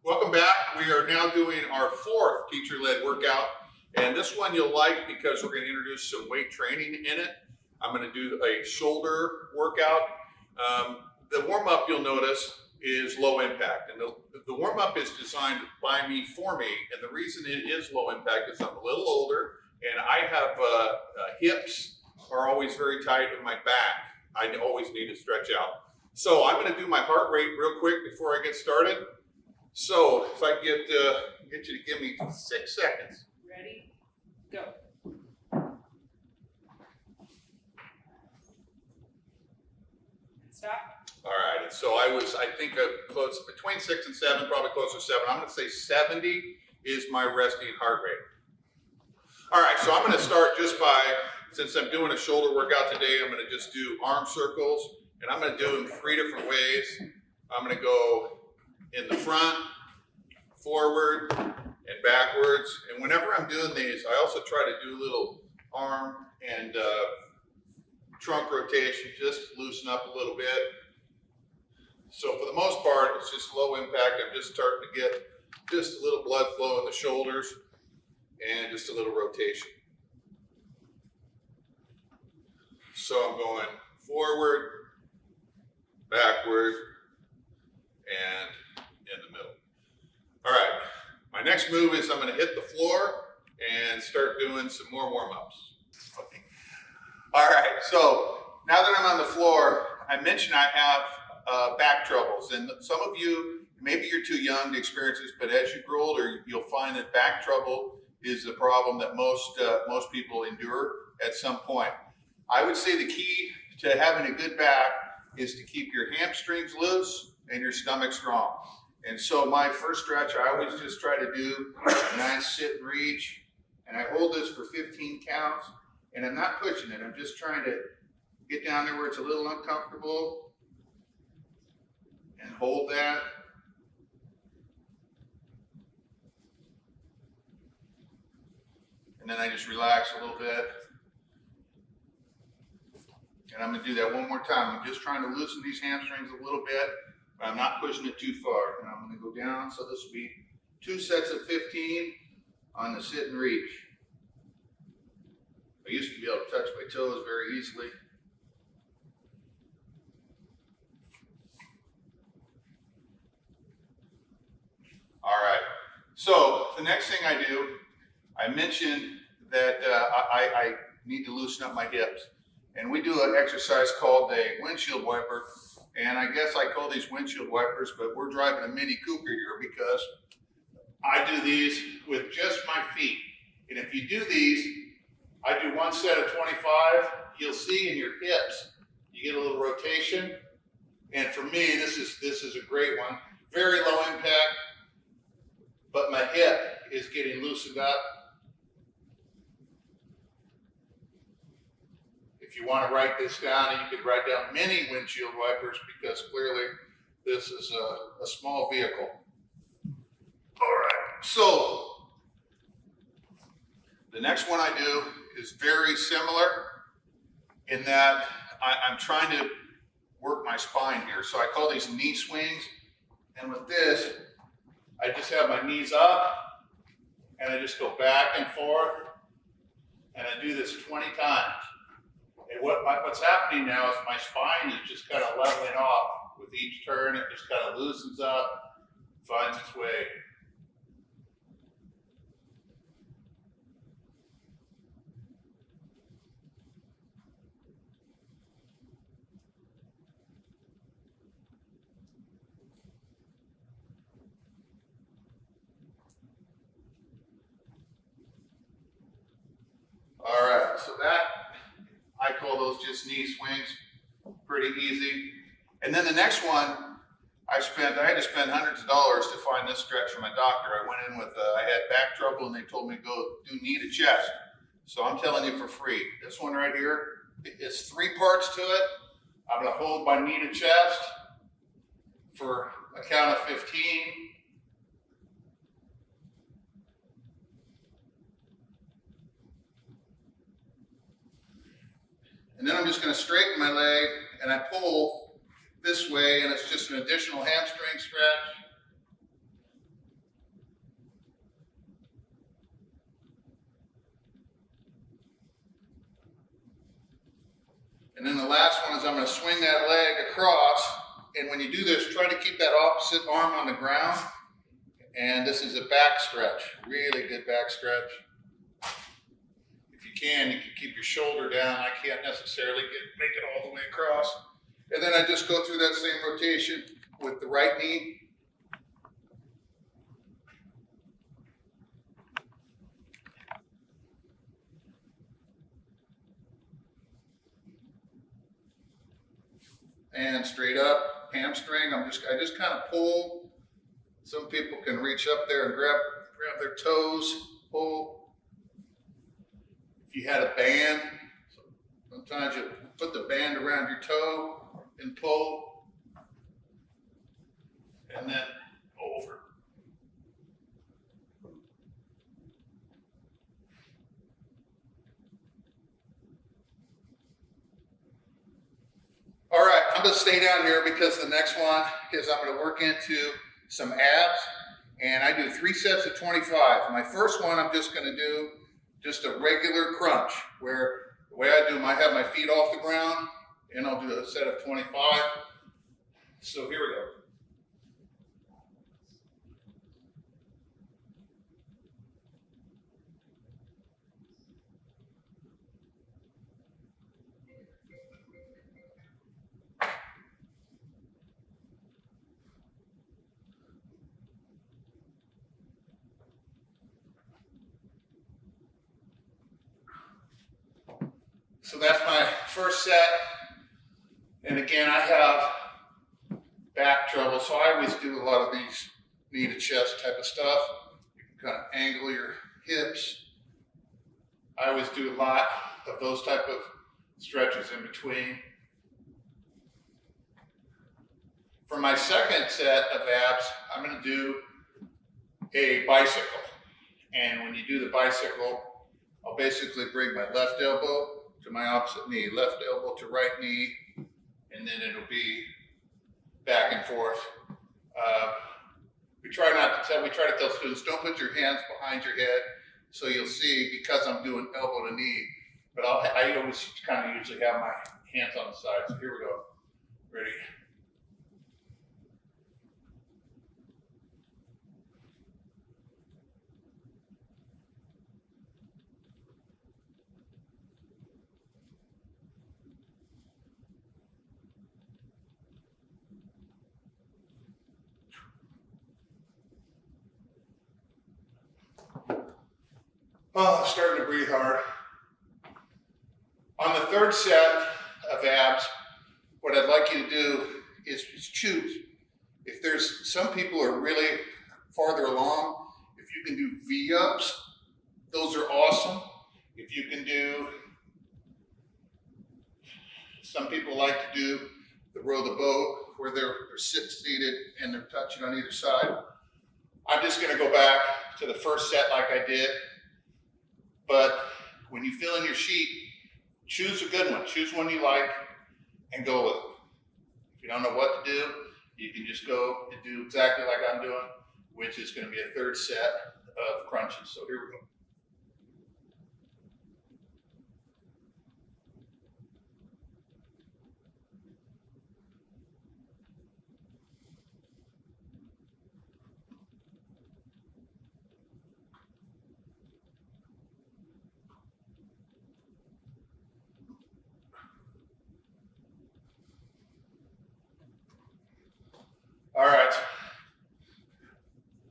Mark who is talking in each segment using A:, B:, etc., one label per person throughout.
A: Welcome back. We are now doing our fourth teacher-led workout, and this one you'll like because we're going to introduce some weight training in it. I'm going to do a shoulder workout. The warm-up you'll notice is low impact, and the warm-up is designed by me for me, and the reason it is low impact is I'm a little older and I have hips are always very tight in my back. I always need to stretch out. So I'm going to do my heart rate real quick before I get started. So if I get you to give me 6 seconds.
B: Ready? Go. Stop.
A: All right, and so I think close between 6 and 7, probably closer to 7. I'm going to say 70 is my resting heart rate. All right, so I'm going to start just by, since I'm doing a shoulder workout today, I'm going to just do arm circles, and I'm going to do them 3 different ways. I'm going to go in the front, forward, and backwards. And whenever I'm doing these, I also try to do a little arm and trunk rotation, just loosen up a little bit. So for the most part, it's just low impact. I'm just starting to get just a little blood flow in the shoulders and just a little rotation. So I'm going forward, backward, and in the middle. All right, my next move is I'm going to hit the floor and start doing some more warm-ups. Okay. All right, so now that I'm on the floor, I mentioned I have back troubles, and some of you, maybe you're too young to experience this, but as you grow older, you'll find that back trouble is a problem that most people endure at some point. I would say the key to having a good back is to keep your hamstrings loose and your stomach strong. And so my first stretch, I always just try to do a nice sit and reach, and I hold this for 15 counts, and I'm not pushing it. I'm just trying to get down there where it's a little uncomfortable and hold that. And then I just relax a little bit. And I'm going to do that one more time. I'm just trying to loosen these hamstrings a little bit, but I'm not pushing it too far. And I'm going to go down. So this will be 2 sets of 15 on the sit and reach. I used to be able to touch my toes very easily. All right. So the next thing I do, I mentioned that I need to loosen up my hips. And we do an exercise called a windshield wiper. And I guess I call these windshield wipers, but we're driving a Mini Cooper here because I do these with just my feet. And if you do these, I do 1 set of 25. You'll see in your hips, you get a little rotation. And for me, this is a great one. Very low impact, but my hip is getting loosened up. If you want to write this down, and you could write down many windshield wipers because clearly this is a small vehicle. All right, so the next one I do is very similar in that I'm trying to work my spine here. So I call these knee swings. And with this, I just have my knees up and I just go back and forth. And I do this 20 times. And what's happening now is my spine is just kind of leveling off. With each turn, it just kind of loosens up, finds its way. All right, so that, I call those just knee swings, pretty easy. And then the next one, I had to spend hundreds of dollars to find this stretch from my doctor. I went in with, I had back trouble and they told me to go do knee to chest. So I'm telling you for free, this one right here, it's 3 parts to it. I'm gonna hold my knee to chest for a count of 15. And then I'm just going to straighten my leg and I pull this way, and it's just an additional hamstring stretch. And then the last one is I'm gonna swing that leg across. And when you do this, try to keep that opposite arm on the ground. And this is a back stretch, really good back stretch. If you can keep your shoulder down. I can't necessarily make it all the way across. And then I just go through that same rotation with the right knee. And straight up, hamstring. I just kind of pull. Some people can reach up there and grab their toes, pull. If you had a band, sometimes you put the band around your toe and pull, and then over. All right, I'm gonna stay down here because the next one is I'm gonna work into some abs, and I do 3 sets of 25. My first one, I'm just gonna do just a regular crunch, where the way I do them, I have my feet off the ground, and I'll do a set of 25. So here we go. So that's my first set. And again, I have back trouble, so I always do a lot of these knee to chest type of stuff. You can kind of angle your hips. I always do a lot of those type of stretches in between. For my second set of abs, I'm going to do a bicycle. And when you do the bicycle, I'll basically bring my left elbow to my opposite knee, left elbow to right knee, and then it'll be back and forth. We try to tell students, don't put your hands behind your head, so you'll see, because I'm doing elbow to knee, but I always kind of usually have my hands on the side. So here we go. Ready? Oh, I'm starting to breathe hard. On the third set of abs, what I'd like you to do is choose. If there's some people are really farther along, if you can do V-ups, those are awesome. If you can do, some people like to do the row the boat, where they're seated and they're touching on either side. I'm just gonna go back to the first set like I did. But when you fill in your sheet, choose a good one. Choose one you like and go with it. If you don't know what to do, you can just go and do exactly like I'm doing, which is going to be a third set of crunches. So here we go. All right.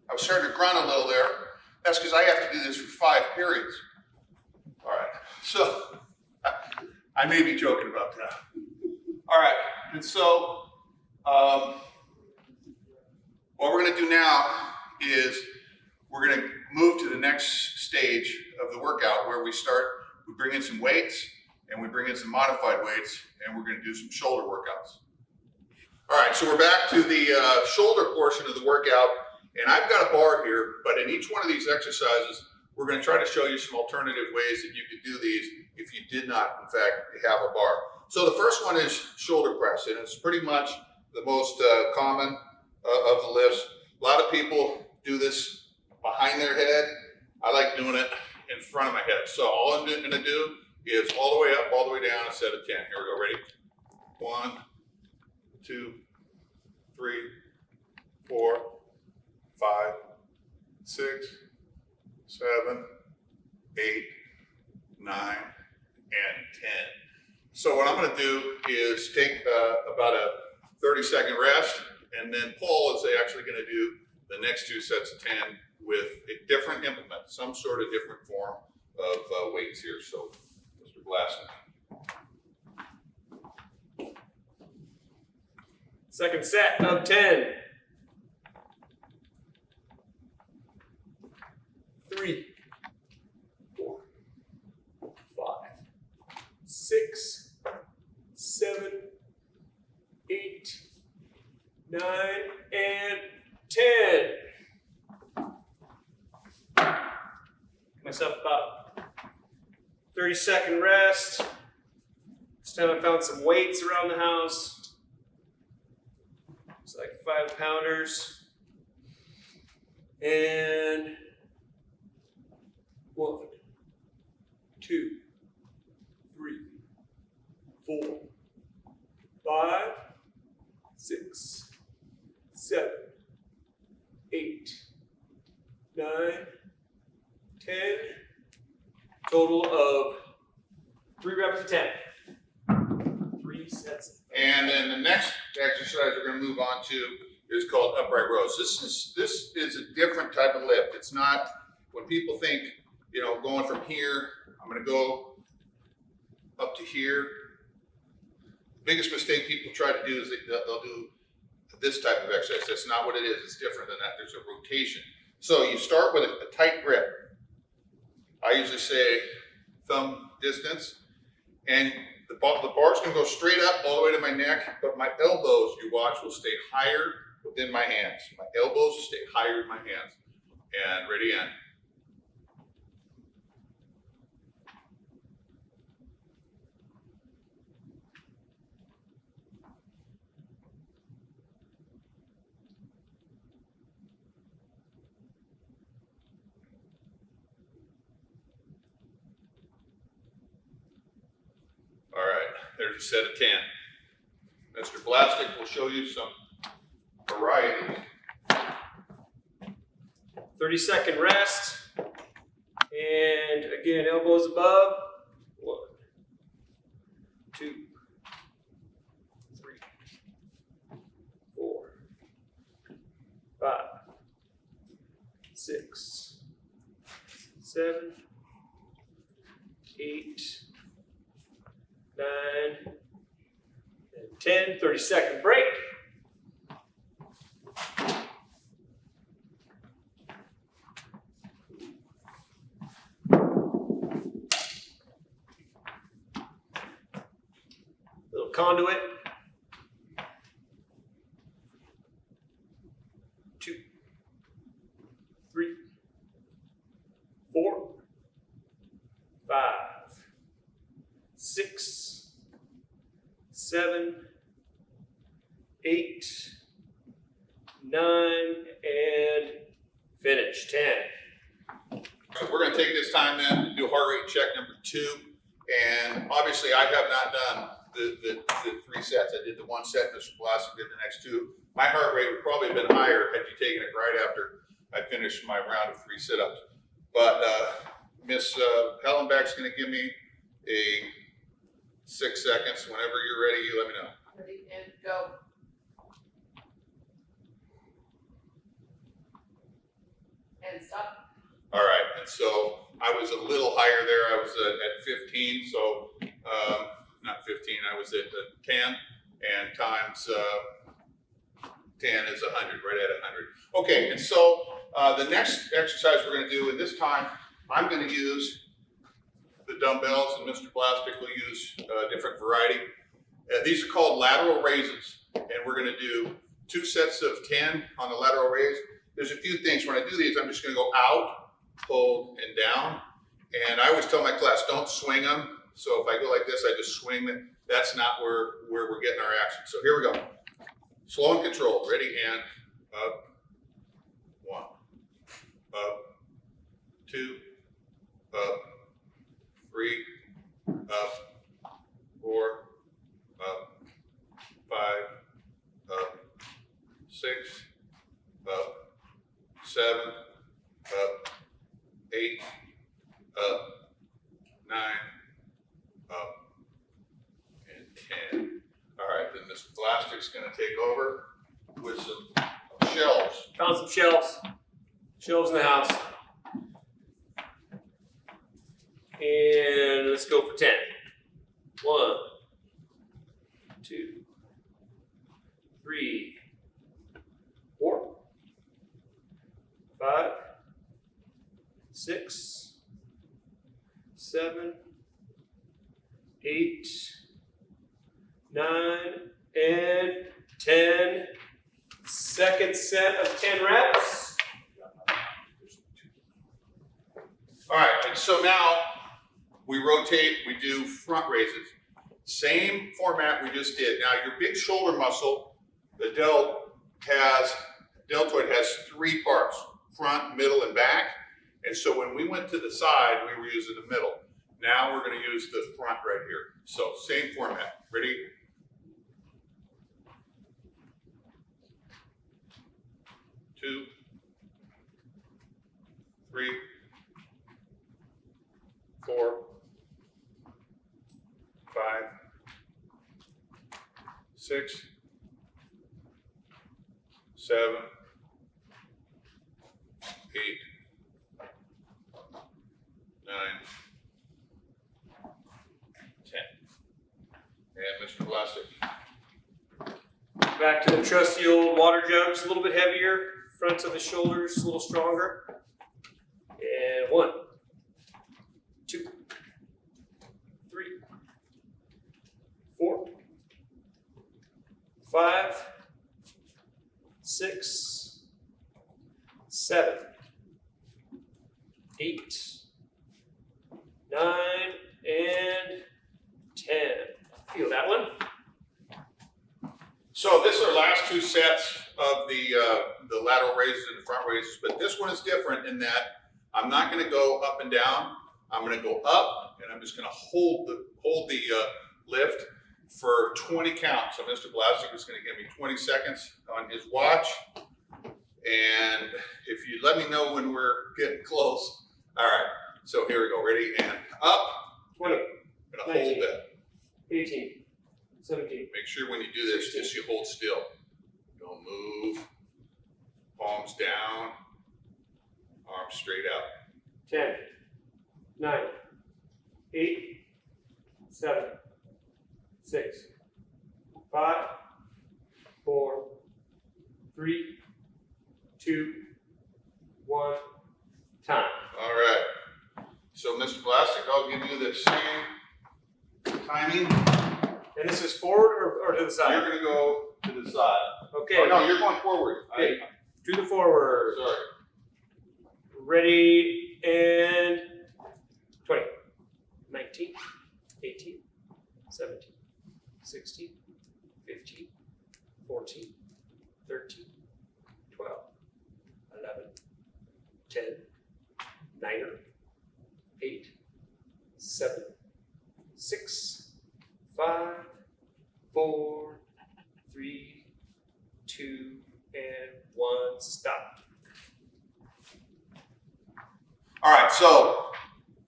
A: I was starting to grunt a little there. That's because I have to do this for 5 periods. All right. So I may be joking about that. All right. And so what we're going to do now is we're going to move to the next stage of the workout, where we bring in some weights, and we bring in some modified weights, and we're going to do some shoulder workouts. All right, so we're back to the shoulder portion of the workout, and I've got a bar here, but in each one of these exercises, we're going to try to show you some alternative ways that you could do these if you did not, in fact, have a bar. So the first one is shoulder press, and it's pretty much the most common of the lifts. A lot of people do this behind their head. I like doing it in front of my head. So all I'm going to do is all the way up, all the way down, a set of 10. Here we go, ready? 1, 2, 3, 4, 5, 6, 7, 8, 9, and 10. So what I'm going to do is take about a 30-second rest, and then Paul is actually going to do the next 2 sets of 10 with a different implement, some sort of different form of weights here. So, Mr. Glassman.
C: Second set of 10. 3, 4, 5, 6, 7, 8, 9, and 10. Myself about 30-second rest. This time I found some weights around the house. It's like 5-pounders. And 1, 2, 3, 4, 5, 6, 7, 8, 9, 10. Total of 3 reps of 10. 3 sets.
A: And then the next exercise we're going to move on to is called upright rows. This is a different type of lift. It's not when people think, you know, going from here, I'm going to go up to here. The biggest mistake people try to do is they'll do this type of exercise. That's not what it is. It's different than that. There's a rotation. So you start with a tight grip. I usually say thumb distance, and the bar's going to go straight up all the way to my neck, but my elbows, you watch, will stay higher within my hands. My elbows stay higher in my hands. And ready, in. All right, there's a set of 10. Mr. Blastic will show you some varieties.
C: 30-second rest. And again, elbows above. 1, 2, 3, 4, 5, 6, 7, 8, 9, and 10. 30-second break. Little conduit. 2, 3, 4, 5, 6, 7, 8, 9, and finish. 10.
A: So we're going to take this time then to do heart rate check number 2. And obviously I have not done the 3 sets. I did the 1 set, Mr. Blasek did the next 2. My heart rate would probably have been higher had you taken it right after I finished my round of 3 sit-ups. But Miss Hellenbach's going to give me a 6 seconds. Whenever you're ready, you let me know.
B: Ready and go. And stop.
A: All right, and so I was a little higher there. I was at 15, so not 15. I was at 10, and times 10 is 100, right at 100. Okay, and so the next exercise we're going to do, and this time I'm going to use the dumbbells, and Mr. Blastic will use a different variety. These are called lateral raises, and we're going to do 2 sets of 10 on the lateral raise. There's a few things. When I do these, I'm just going to go out, hold, and down. And I always tell my class, don't swing them. So if I go like this, I just swing them. That's not where we're getting our action. So here we go. Slow and controlled. Ready, and up. 1, up. 2, up. 3, 9, up, and 10. All right, then Mr. Plastic's gonna take over with some shelves.
C: Found some shelves. Shelves in the house. And let's go for 10. 1, 2, 3, 4, 5, 6, 7, 8, 9, and 10. Second set of 10 reps.
A: All right, and so now we rotate, we do front raises. Same format we just did. Now your big shoulder muscle, the deltoid has 3 parts, front, middle, and back. And so when we went to the side, we were using the middle. Now we're gonna use the front right here. So same format, ready? Two, 3, 4, 5, 6, 7, 8, 9, 10. And Mr. Plastic.
C: Back to the trusty old water jugs, a little bit heavier. Fronts of the shoulders, a little stronger. And 1, 2, 3, 4, 5, 6, 7, 8, 9, and 10. Feel that one?
A: So this is our last 2 sets of the lateral raises and the front raises, but this one is different in that I'm not going to go up and down. I'm going to go up, and I'm just going to hold the lift for 20 counts. So Mr. Blasek is going to give me 20 seconds on his watch, and if you let me know when we're getting close. All right. So here we go. Ready and up.
C: 20,
A: I'm going to hold that.
C: 18, 17.
A: Make sure when you do this, just you hold still. Don't move. Palms down. Arms straight out.
C: 10, 9, 8, 7, 6, 5, 4, 3, 2, 1, time.
A: All right. So, Mr. Plastic, I'll give you the same timing.
C: And this is forward or to the side?
A: You're going to go to the side.
C: Okay.
A: Oh, no, you're going forward.
C: Okay. To the forward.
A: Sorry.
C: Ready and 20, 19, 18, 17, 16, 15, 14, 13, 12, 11, 10, 9, 8, 7, 6, 5, 4, 3, 2, and 1. Stop.
A: All right, so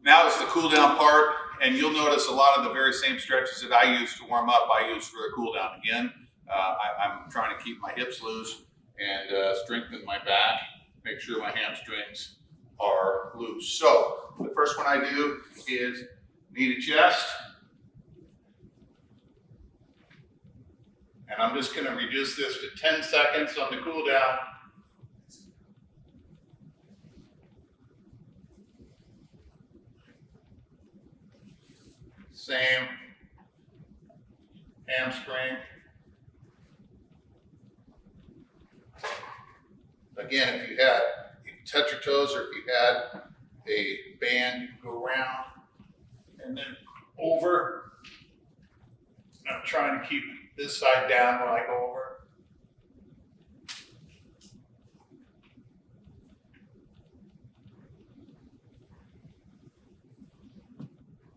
A: now it's the cool down part, and you'll notice a lot of the very same stretches that I use to warm up, I use for the cool down. Again, I'm trying to keep my hips loose and strengthen my back, make sure my hamstrings are loose. So the first one I do is knee to chest. And I'm just gonna reduce this to 10 seconds on the cool down. Same hamstring. Again, if you touch your toes, or if you had a band, you can go around and then over. I'm trying to keep this side down when I go over.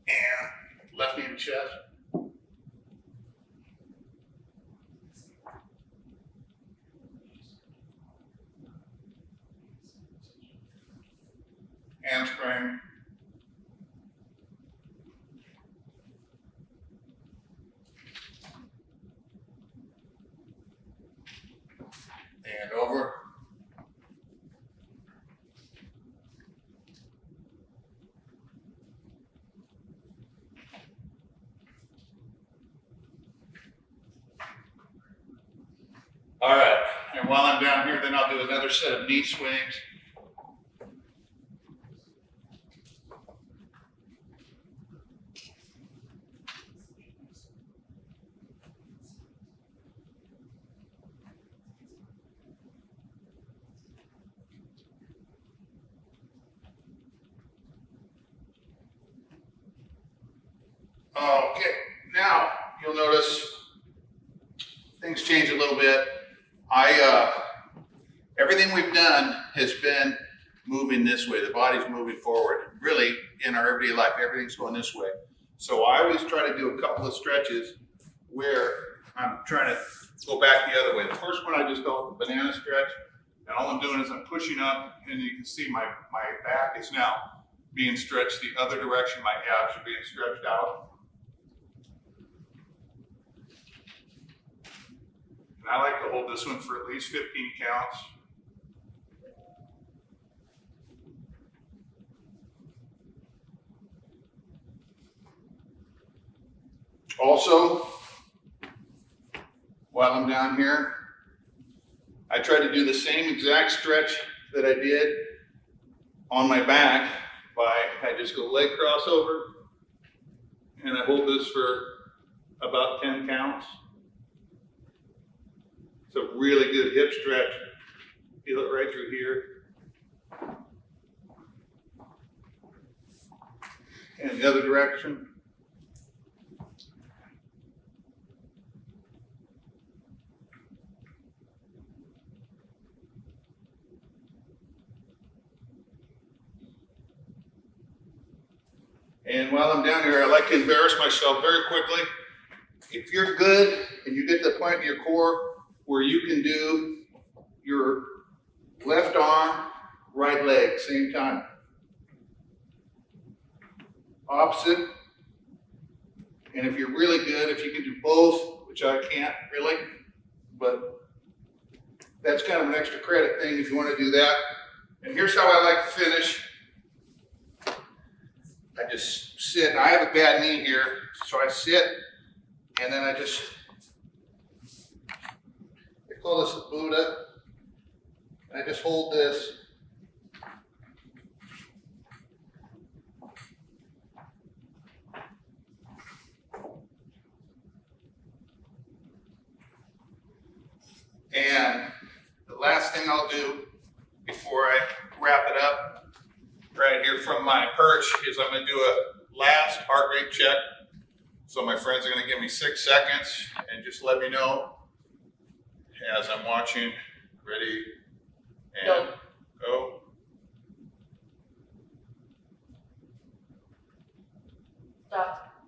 A: And left knee to chest. Hamstring. All right, and while I'm down here, then I'll do another set of knee swings. Okay, now you'll notice things change a little bit. Everything we've done has been moving this way. The body's moving forward. Really, in our everyday life, everything's going this way. So I always try to do a couple of stretches where I'm trying to go back the other way. The first one I just call it the banana stretch. And all I'm doing is I'm pushing up, and you can see my back is now being stretched the other direction. My abs are being stretched out. And I like to hold this one for at least 15 counts. Also, while I'm down here, I try to do the same exact stretch that I did on my back I just go leg crossover, and I hold this for about 10 counts. It's a really good hip stretch. Feel it right through here. And the other direction. And while I'm down here, I like to embarrass myself very quickly. If you're good and you get to the point in your core where you can do your left arm, right leg, same time. Opposite. And if you're really good, if you can do both, which I can't really, but that's kind of an extra credit thing if you want to do that. And here's how I like to finish. I just sit. I have a bad knee here, so I sit, and then I call this the Buddha, and I just hold this. And the last thing I'll do before I wrap it up right here from my perch is I'm going to do a last heart rate check. So my friends are going to give me 6 seconds and just let me know as I'm watching. Ready? And go.
B: Stop.